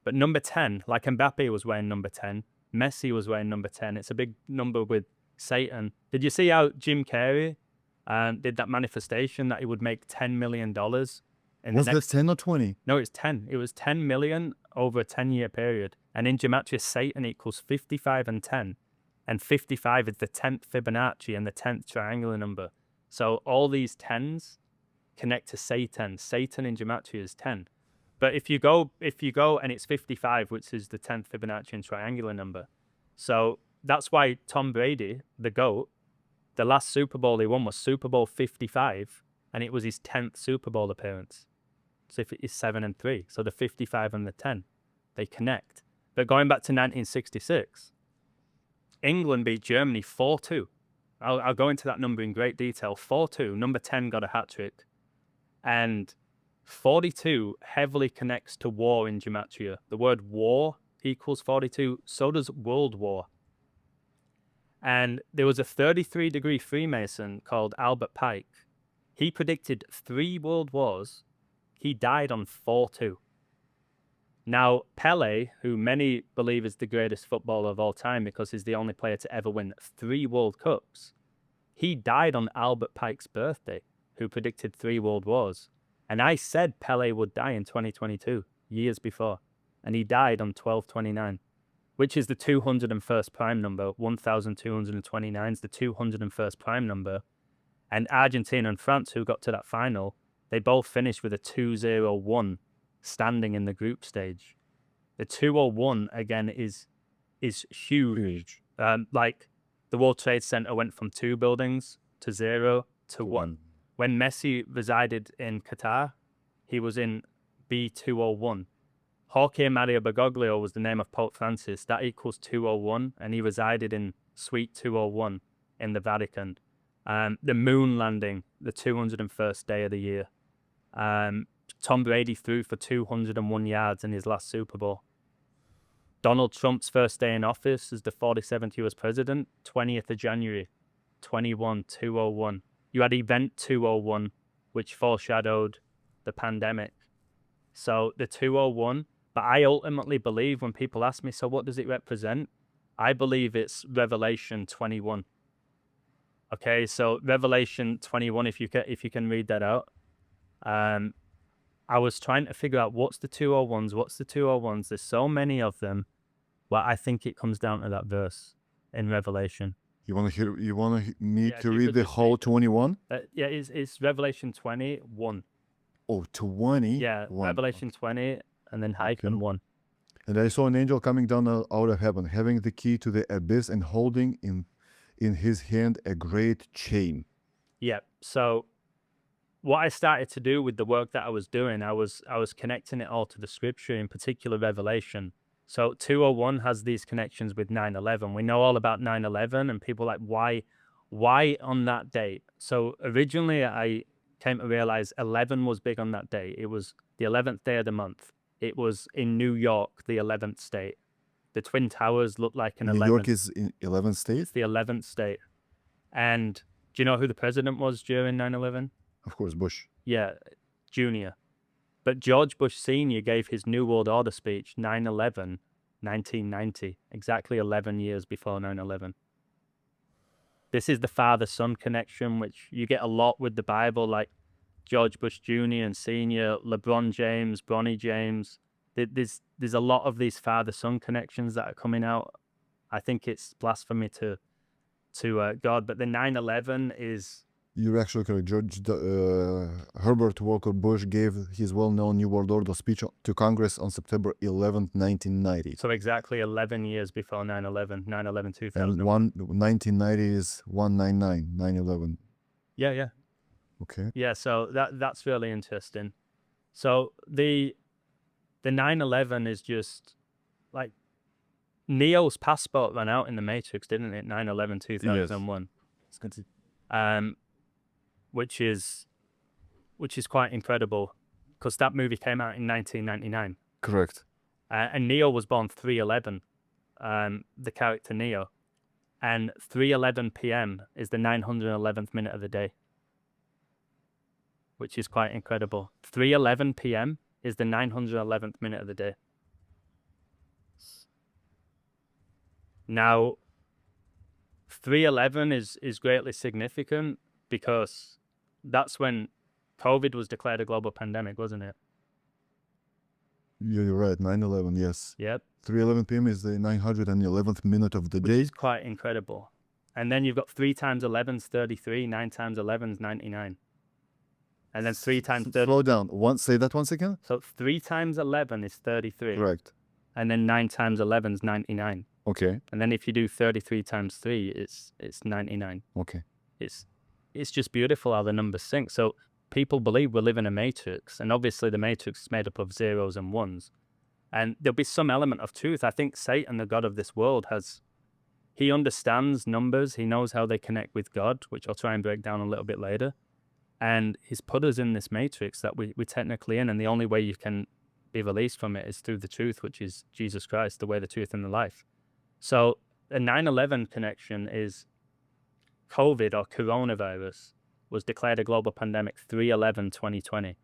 But number 10, like Mbappe was wearing number 10, Messi was wearing number 10. It's a big number with Satan. Did you see how Jim Carrey did that manifestation that he would make $10 million? Was this 10 or 20? No, it's 10. It was 10 million over a 10-year period. And in gematria, Satan equals 55 and 10. And 55 is the 10th Fibonacci and the 10th triangular number. So all these 10s connect to Satan. Satan in gematria is 10. But if you go and it's 55, which is the 10th Fibonacci and triangular number. So that's why Tom Brady, the GOAT, the last Super Bowl he won was Super Bowl 55, and it was his 10th Super Bowl appearance. So if it is 7 and 3, so the 55 and the 10, they connect. But going back to 1966, England beat Germany 4-2. I'll go into that number in great detail. 4-2. Number 10 got a hat trick, and 42 heavily connects to war in gematria. The word war equals 42. So does World War. And there was a 33-degree Freemason called Albert Pike. He predicted 3 world wars. He died on 4-2. Now, Pele, who many believe is the greatest footballer of all time because he's the only player to ever win 3 World Cups, he died on Albert Pike's birthday, who predicted 3 world wars. And I said Pele would die in 2022, years before. And he died on 12/29, which is the 201st prime number. 1,229 is the 201st prime number. And Argentina and France, who got to that final, they both finished with a 2-0-1 standing in the group stage. The 201 again is huge. Like the World Trade Center went from 2 buildings to 0 to 1. When Messi resided in Qatar, he was in B201. Jorge Maria Bergoglio was the name of Pope Francis. That equals 201, and he resided in Suite 201 in the Vatican. The moon landing, the 201st day of the year. Tom Brady threw for 201 yards in his last Super Bowl. Donald Trump's first day in office as the 47th US president, 20th of January, 201. You had Event 201, which foreshadowed the pandemic. So the 201, but I ultimately believe when people ask me, so what does it represent? I believe it's Revelation 21. Okay, so Revelation 21, if you can read that out. I was trying to figure out what's the 201s. There's so many of them. Well, I think it comes down to that verse in Revelation. You want me to read the whole 21? Yeah, it's Revelation 21. Oh, 20? Yeah, Revelation 20 and then hyphen 1. And I saw an angel coming down out of heaven, having the key to the abyss and holding in his hand a great chain. Yeah, so what I started to do with the work that I was doing, I was connecting it all to the scripture, in particular Revelation. So 201 has these connections with 9/11. We know all about 9/11, and people are like, why on that date? So originally I came to realize 11 was big on that day. It was the 11th day of the month. It was in New York, the 11th state. The Twin Towers looked like an 11th. New York is in 11th state? It's the 11th state. And do you know who the president was during 9/11? Of course, Bush. Yeah, Jr. But George Bush Sr. gave his New World Order speech 9/11, 1990, exactly 11 years before 9/11. This is the father-son connection, which you get a lot with the Bible, like George Bush Jr. and Sr., LeBron James, Bronny James. There's a lot of these father-son connections that are coming out. I think it's blasphemy to God, but the 9/11 is... You're actually correct. Herbert Walker Bush gave his well-known New World Order speech to Congress on September 11th, 1990. So exactly 11 years before 9/11, 9/11/2000. And 1990 is 199, 9/11. Yeah. Okay. Yeah, so that's really interesting. So the 9/11 is just like Neo's passport ran out in the Matrix, didn't it? 9/11/2001. Yes. Which is quite incredible because that movie came out in 1999. Correct. And Neo was born 3/11, the character Neo. And 3:11 p.m. is the 911th minute of the day, which is quite incredible. 3:11 p.m. is the 911th minute of the day. Now, 3/11 is greatly significant because that's when COVID was declared a global pandemic, wasn't it? You're right, 9/11, yes. Yep. 3:11 p.m. is the 911th minute of the Which day. is quite incredible. And then you've got 3 times 11 is 33, 9 times 11 is 99. And then 3 times 30. Slow down. Say that once again. So 3 times 11 is 33. Correct. And then 9 times 11 is 99. Okay. And then if you do 33 times 3, it's 99. Okay. It's just beautiful how the numbers sync. So people believe we live in a matrix, and obviously the matrix is made up of zeros and ones. And there'll be some element of truth. I think Satan, the god of this world, he understands numbers. He knows how they connect with God, which I'll try and break down a little bit later. And he's put us in this matrix that we're technically in, and the only way you can be released from it is through the truth, which is Jesus Christ, the way, the truth, and the life. So the 9/11 connection is COVID, or coronavirus, was declared a global pandemic 3/11/2020.